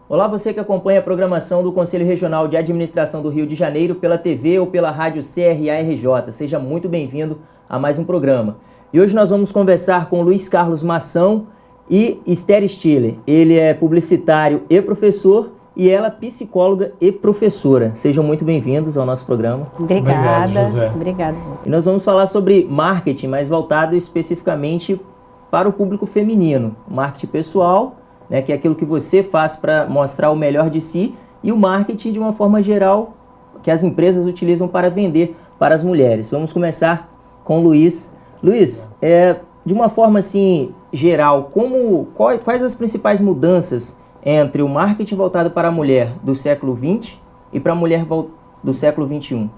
Olá, você que acompanha a programação do Conselho Regional de Administração do Rio de Janeiro pela TV ou pela rádio CRA-RJ. Seja muito bem-vindo a mais um programa. E hoje nós vamos conversar com Luiz Carlos Mação e Esther Stiller. Ele é publicitário e professor e ela psicóloga e professora. Sejam muito bem-vindos ao nosso programa. Obrigada. Obrigado, José. Obrigada, José. E nós vamos falar sobre marketing, mas voltado especificamente para o público feminino. Marketing pessoal, né, que é aquilo que você faz para mostrar o melhor de si, e o marketing de uma forma geral que as empresas utilizam para vender para as mulheres. Vamos começar com o Luiz. Luiz, de uma forma assim geral, quais as principais mudanças entre o marketing voltado para a mulher do século XX e para a mulher do século XXI?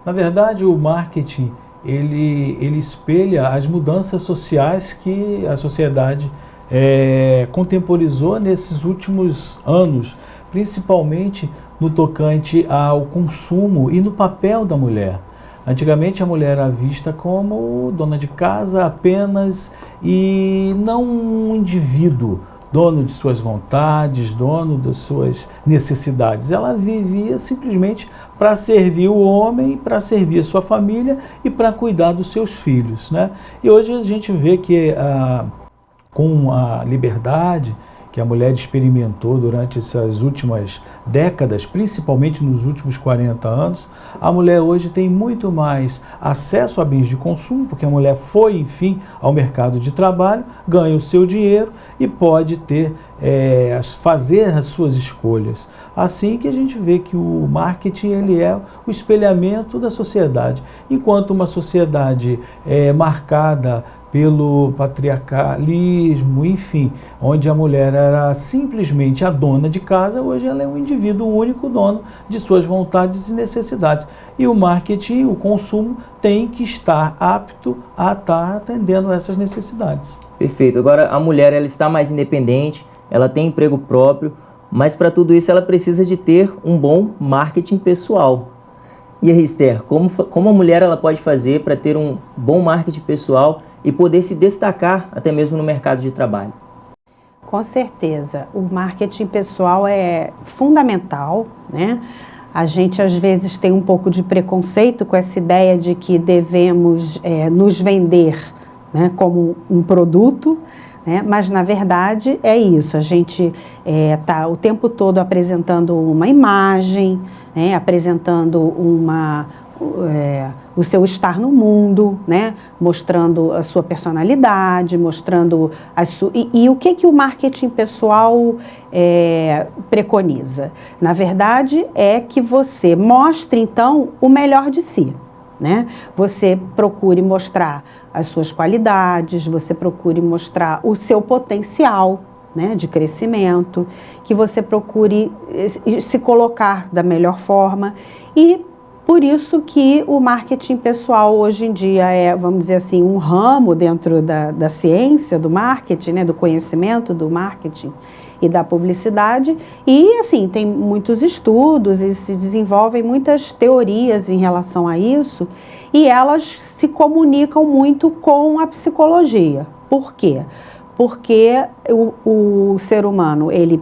Na verdade, o marketing ele espelha as mudanças sociais que a sociedade contemporizou nesses últimos anos, principalmente no tocante ao consumo e no papel da mulher. Antigamente a mulher era vista como dona de casa apenas e não um indivíduo, dono de suas vontades, dono das suas necessidades. Ela vivia simplesmente para servir o homem, para servir a sua família e para cuidar dos seus filhos, né? E hoje a gente vê que com a liberdade que a mulher experimentou durante essas últimas décadas, principalmente nos últimos 40 anos, a mulher hoje tem muito mais acesso a bens de consumo, porque a mulher foi, enfim, ao mercado de trabalho, ganha o seu dinheiro e pode fazer as suas escolhas. Assim que a gente vê que o marketing ele é o espelhamento da sociedade. Enquanto uma sociedade marcada pelo patriarcalismo, enfim, onde a mulher era simplesmente a dona de casa, hoje ela é um indivíduo único, dono de suas vontades e necessidades. E o marketing, o consumo, tem que estar apto a estar atendendo essas necessidades. Perfeito. Agora, a mulher ela está mais independente, ela tem emprego próprio, mas para tudo isso ela precisa de ter um bom marketing pessoal. E aí, Esther, como a mulher ela pode fazer para ter um bom marketing pessoal e poder se destacar até mesmo no mercado de trabalho? Com certeza, o marketing pessoal é fundamental, né? A gente às vezes tem um pouco de preconceito com essa ideia de que devemos nos vender, né, como um produto, né? Mas na verdade é isso, a gente está o tempo todo apresentando uma imagem, né, apresentando o seu estar no mundo, né? Mostrando a sua personalidade, mostrando e o que o marketing pessoal preconiza? Na verdade, é que você mostre, então, o melhor de si, né? Você procure mostrar as suas qualidades, você procure mostrar o seu potencial, né, de crescimento, que você procure se colocar da melhor forma e por isso que o marketing pessoal hoje em dia é, vamos dizer assim, um ramo dentro da ciência do marketing, né, do conhecimento do marketing e da publicidade. E, assim, tem muitos estudos e se desenvolvem muitas teorias em relação a isso e elas se comunicam muito com a psicologia. Por quê? Porque o ser humano, ele,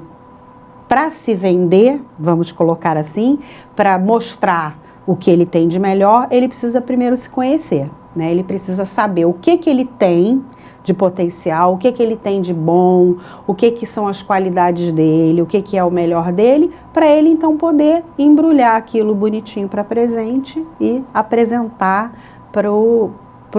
para se vender, vamos colocar assim, para mostrar o que ele tem de melhor, ele precisa primeiro se conhecer, né? Ele precisa saber o que ele tem de potencial, o que ele tem de bom, o que são as qualidades dele, o que é o melhor dele, para ele então poder embrulhar aquilo bonitinho para presente e apresentar para o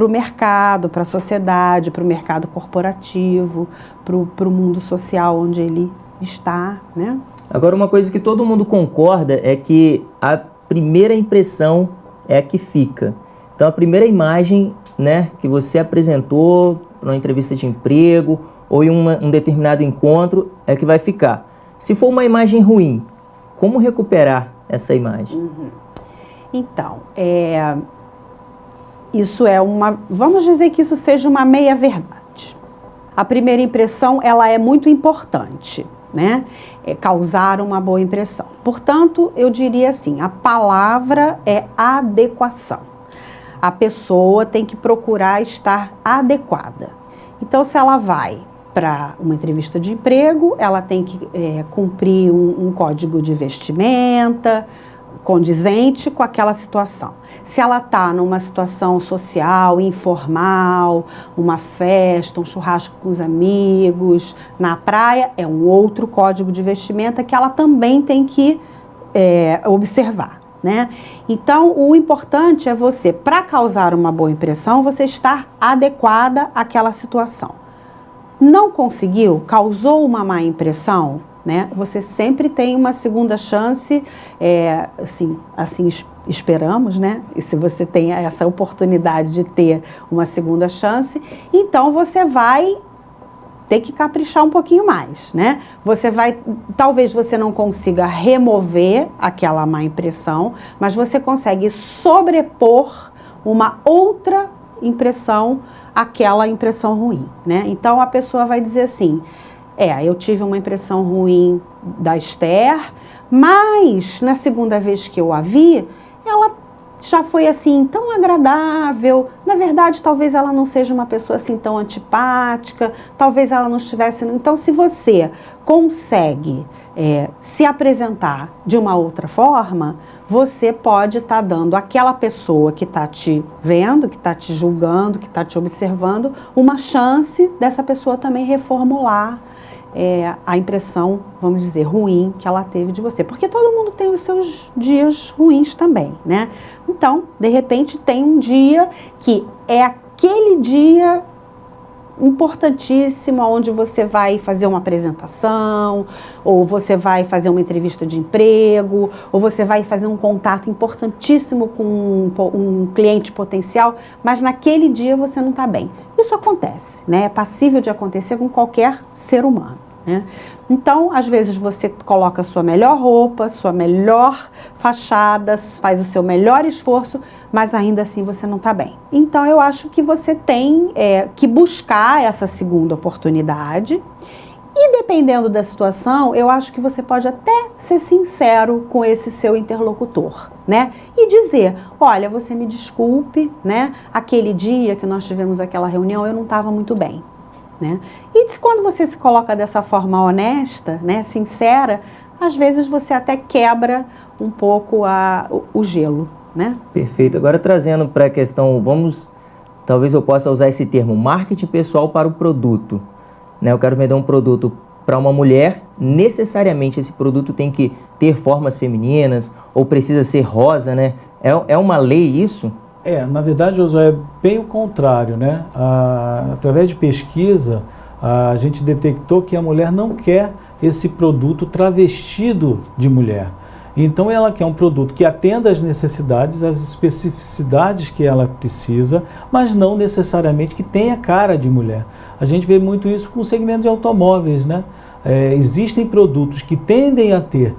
mercado, para a sociedade, para o mercado corporativo, para o mundo social onde ele está, né? Agora, uma coisa que todo mundo concorda é que a primeira impressão é a que fica. Então, a primeira imagem, né, que você apresentou para uma entrevista de emprego ou em um determinado encontro é que vai ficar. Se for uma imagem ruim, como recuperar essa imagem? Então, isso é vamos dizer que isso seja uma meia-verdade. A primeira impressão, ela é muito importante, né? Causar uma boa impressão. Portanto, eu diria assim, a palavra é adequação. A pessoa tem que procurar estar adequada. Então, se ela vai para uma entrevista de emprego, ela tem que cumprir um código de vestimenta condizente com aquela situação. Se ela está numa situação social, informal, uma festa, um churrasco com os amigos, na praia, é um outro código de vestimenta que ela também tem que observar, né? Então, o importante é você, para causar uma boa impressão, você estar adequada àquela situação. Não conseguiu, causou uma má impressão, né? Você sempre tem uma segunda chance, assim esperamos, né? E se você tem essa oportunidade de ter uma segunda chance, então você vai ter que caprichar um pouquinho mais, né? Talvez você não consiga remover aquela má impressão, mas você consegue sobrepor uma outra impressão àquela impressão ruim, né? Então a pessoa vai dizer assim: eu tive uma impressão ruim da Esther, mas na segunda vez que eu a vi, ela já foi assim tão agradável. Na verdade, talvez ela não seja uma pessoa assim tão antipática, talvez ela não estivesse... Então, se você consegue se apresentar de uma outra forma, você pode estar dando àquela pessoa que está te vendo, que está te julgando, que está te observando, uma chance dessa pessoa também reformular a impressão, vamos dizer, ruim que ela teve de você. Porque todo mundo tem os seus dias ruins também, né? Então, de repente, tem um dia que é aquele dia importantíssimo, onde você vai fazer uma apresentação, ou você vai fazer uma entrevista de emprego, ou você vai fazer um contato importantíssimo com um cliente potencial, mas naquele dia você não está bem. Isso acontece, né? É passível de acontecer com qualquer ser humano, né? Então, às vezes você coloca a sua melhor roupa, sua melhor fachada, faz o seu melhor esforço, mas ainda assim você não está bem. Então, eu acho que você tem que buscar essa segunda oportunidade e, dependendo da situação, eu acho que você pode até ser sincero com esse seu interlocutor, né? E dizer: olha, você me desculpe, né? Aquele dia que nós tivemos aquela reunião, eu não estava muito bem, né? E quando você se coloca dessa forma honesta, né, sincera, às vezes você até quebra um pouco o gelo, né? Perfeito. Agora trazendo para a questão, talvez eu possa usar esse termo, marketing pessoal para o produto, né? Eu quero vender um produto para uma mulher, necessariamente esse produto tem que ter formas femininas ou precisa ser rosa, né? É uma lei isso? Na verdade, Josué, é bem o contrário, né? Através de pesquisa, a gente detectou que a mulher não quer esse produto travestido de mulher. Então, ela quer um produto que atenda às necessidades, às especificidades que ela precisa, mas não necessariamente que tenha cara de mulher. A gente vê muito isso com o segmento de automóveis, né? Existem produtos que tendem a ter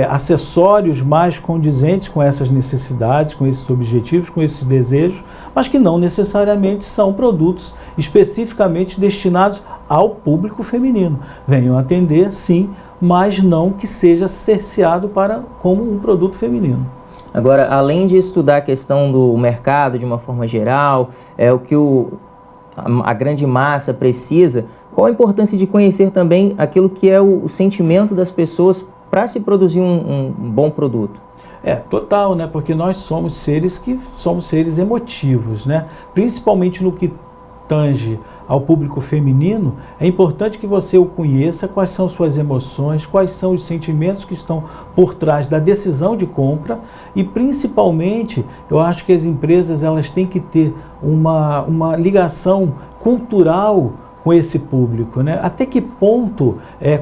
acessórios mais condizentes com essas necessidades, com esses objetivos, com esses desejos, mas que não necessariamente são produtos especificamente destinados ao público feminino. Venham atender, sim, mas não que seja cerceado como um produto feminino. Agora, além de estudar a questão do mercado de uma forma geral, o que a grande massa precisa, qual a importância de conhecer também aquilo que é o sentimento das pessoas para se produzir um bom produto? Total, né? Porque nós somos seres emotivos, né? Principalmente no que tange ao público feminino, é importante que você o conheça, quais são suas emoções, quais são os sentimentos que estão por trás da decisão de compra e, principalmente, eu acho que as empresas elas têm que ter uma ligação cultural com esse público, né? Até que ponto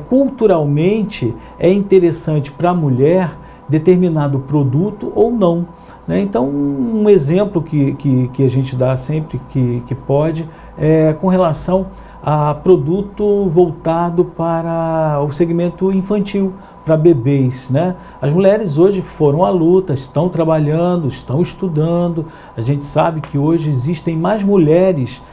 culturalmente é interessante para a mulher determinado produto ou não, né? Então, um exemplo que a gente dá sempre que pode é com relação a produto voltado para o segmento infantil, para bebês, né? As mulheres hoje foram à luta, estão trabalhando, estão estudando. A gente sabe que hoje existem mais mulheres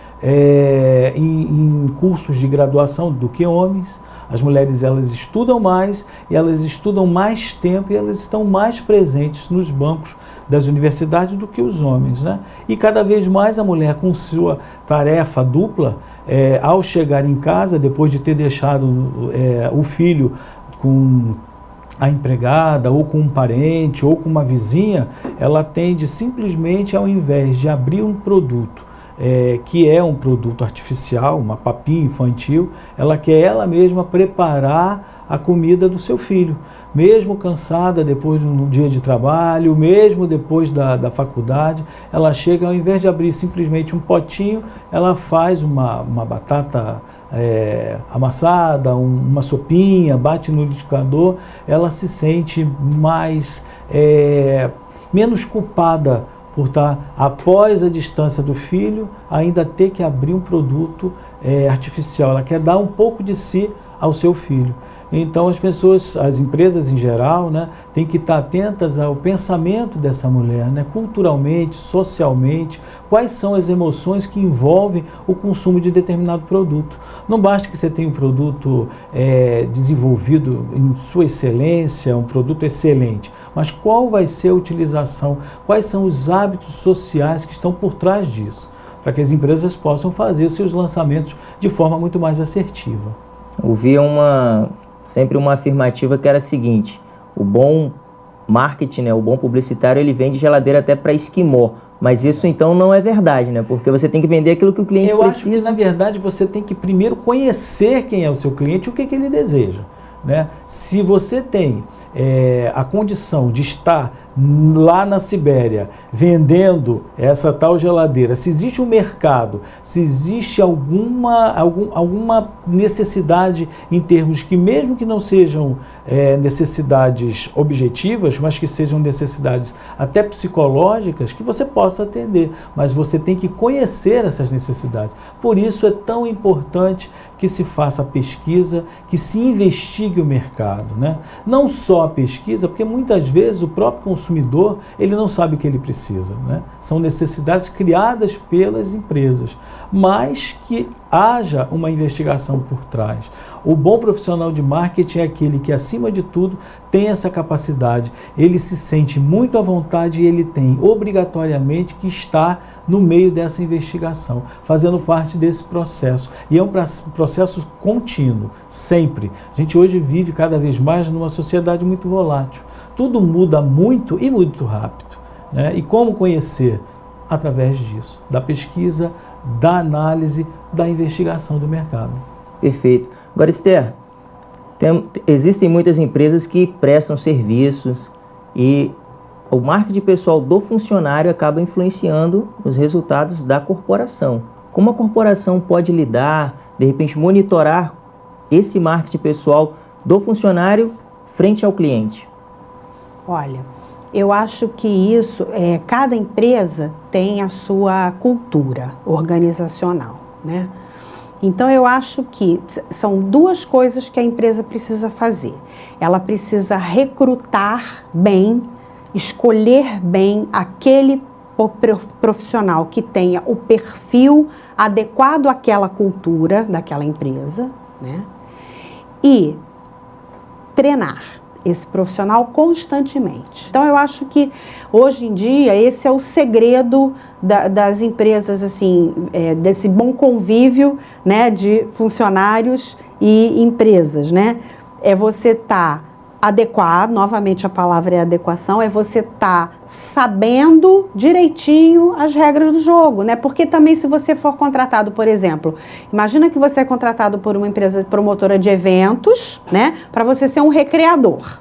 em cursos de graduação do que homens. As mulheres, elas estudam mais e elas estudam mais tempo e elas estão mais presentes nos bancos das universidades do que os homens, né? E cada vez mais a mulher, com sua tarefa dupla, ao chegar em casa, depois de ter deixado o filho com a empregada, ou com um parente, ou com uma vizinha, ela tende simplesmente, ao invés de abrir um produto, que é um produto artificial, uma papinha infantil, ela quer ela mesma preparar a comida do seu filho, mesmo cansada depois de um dia de trabalho, mesmo depois da faculdade, ela chega, ao invés de abrir simplesmente um potinho, ela faz uma batata amassada, uma sopinha, bate no liquidificador, ela se sente menos culpada por estar, após a distância do filho, ainda ter que abrir um produto artificial. Ela quer dar um pouco de si ao seu filho. Então as pessoas, as empresas em geral, né, têm que estar atentas ao pensamento dessa mulher, né, culturalmente, socialmente, quais são as emoções que envolvem o consumo de determinado produto. Não basta que você tenha um produto desenvolvido em sua excelência, um produto excelente, mas qual vai ser a utilização, quais são os hábitos sociais que estão por trás disso, para que as empresas possam fazer seus lançamentos de forma muito mais assertiva. Ouvi sempre uma afirmativa que era a seguinte: o bom marketing, né, o bom publicitário, ele vende geladeira até para esquimó. Mas isso então não é verdade, né? Porque você tem que vender aquilo que o cliente precisa. Eu acho que, na verdade, você tem que primeiro conhecer quem é o seu cliente e o que ele deseja, né? Se você tem a condição de estar lá na Sibéria vendendo essa tal geladeira, se existe um mercado, se existe alguma necessidade em termos que, mesmo que não sejam necessidades objetivas, mas que sejam necessidades até psicológicas, que você possa atender, mas você tem que conhecer essas necessidades. Por isso é tão importante que se faça a pesquisa, que se investigue o mercado, né? Não só a pesquisa, porque muitas vezes o próprio consumidor, ele não sabe o que ele precisa, né? São necessidades criadas pelas empresas, mas que haja uma investigação por trás. O bom profissional de marketing é aquele que, acima de tudo, tem essa capacidade, ele se sente muito à vontade e ele tem obrigatoriamente que estar no meio dessa investigação, fazendo parte desse processo. E é um processo contínuo, sempre. A gente hoje vive cada vez mais numa sociedade muito volátil. Tudo muda muito e muito rápido, né? E como conhecer? Através disso, da pesquisa, da análise, da investigação do mercado. Perfeito. Agora, Esther, existem muitas empresas que prestam serviços e o marketing pessoal do funcionário acaba influenciando os resultados da corporação. Como a corporação pode lidar, de repente monitorar esse marketing pessoal do funcionário frente ao cliente? Olha, eu acho que isso, cada empresa tem a sua cultura organizacional, né? Então eu acho que são duas coisas que a empresa precisa fazer. Ela precisa recrutar bem, escolher bem aquele profissional que tenha o perfil adequado àquela cultura daquela empresa, né? E treinar esse profissional constantemente. Então eu acho que hoje em dia esse é o segredo das empresas, assim, desse bom convívio, né, de funcionários e empresas, né? É você estar adequado, novamente a palavra é adequação, é você estar sabendo direitinho as regras do jogo, né? Porque também, se você for contratado, por exemplo, imagina que você é contratado por uma empresa promotora de eventos, né? Para você ser um recreador,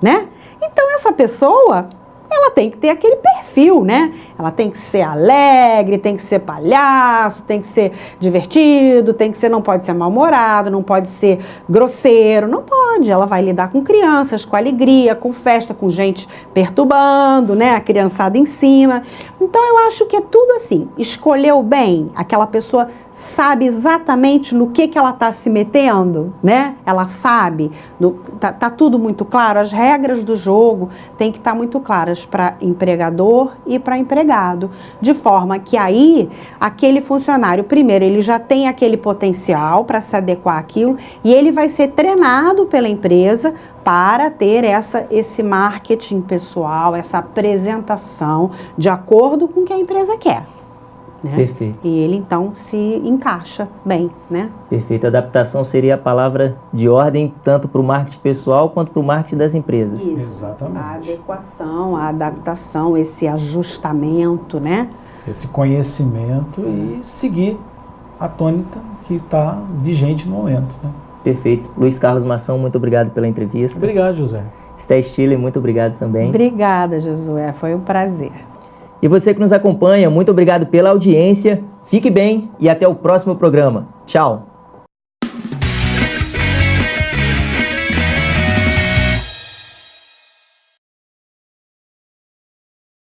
né? Então essa pessoa, ela tem que ter aquele perfil, né? Ela tem que ser alegre, tem que ser palhaço, tem que ser divertido, não pode ser mal-humorado, não pode ser grosseiro, não pode. Ela vai lidar com crianças, com alegria, com festa, com gente perturbando, né? A criançada em cima. Então eu acho que é tudo assim. Escolheu bem, aquela pessoa sabe exatamente no que ela está se metendo, né? Ela sabe, tá tudo muito claro, as regras do jogo têm que estar muito claras para empregador e para empregado, de forma que aí aquele funcionário, primeiro, ele já tem aquele potencial para se adequar àquilo e ele vai ser treinado pela empresa para ter esse marketing pessoal, essa apresentação de acordo com o que a empresa quer. Né? Perfeito. E ele, então, se encaixa bem, né? Perfeito. Adaptação seria a palavra de ordem tanto para o marketing pessoal quanto para o marketing das empresas. Isso. Exatamente. A adequação, a adaptação, esse ajustamento, né? Esse conhecimento e seguir a tônica que está vigente no momento, né? Perfeito. Luiz Carlos Mação, muito obrigado pela entrevista. Obrigado, José. Sté Stiller, muito obrigado também. Obrigada, Josué. Foi um prazer. E você que nos acompanha, muito obrigado pela audiência. Fique bem e até o próximo programa. Tchau!